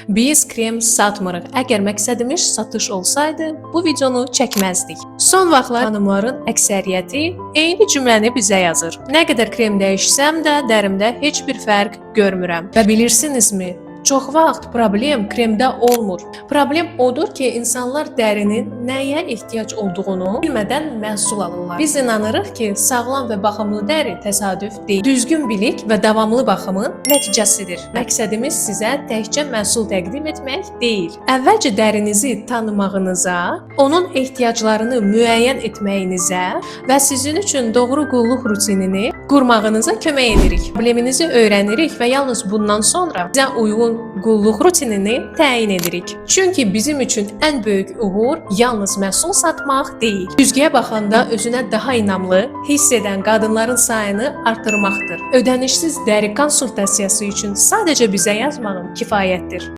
Biz krem satmırıq. Əgər məqsədimiz satış olsaydı, bu videonu çəkməzdik. Son vaxtlar xanımların əksəriyyəti eyni cümləni bizə yazır. Nə qədər krem dəyişsəm də dərimdə heç bir fərq görmürəm. Və bilirsinizmi? Çox vaxt problem kremdə olmur. Problem odur ki, insanlar dərinin nəyə ehtiyac olduğunu bilmədən məhsul alırlar. Biz inanırıq ki, sağlam və baxımlı dəri təsadüf deyil. Düzgün bilik və davamlı baxımın nəticəsidir. Məqsədimiz sizə təkcə məhsul təqdim etmək deyil. Əvvəlcə dərinizi tanımağınıza, onun ehtiyaclarını müəyyən etməyinizə və sizin üçün doğru qulluq rutinini qurmağınıza kömək edirik. Probleminizi öyrənirik və yalnız bundan sonra sizə uyğun qulluq rutinini təyin edirik. Çünki bizim üçün ən böyük uğur yalnız məhsul satmaq deyil. Güzgüyə baxanda özünə daha inamlı hiss edən qadınların sayını artırmaqdır. Ödənişsiz dəri konsultasiyası üçün sadəcə bizə yazmağın kifayətdir.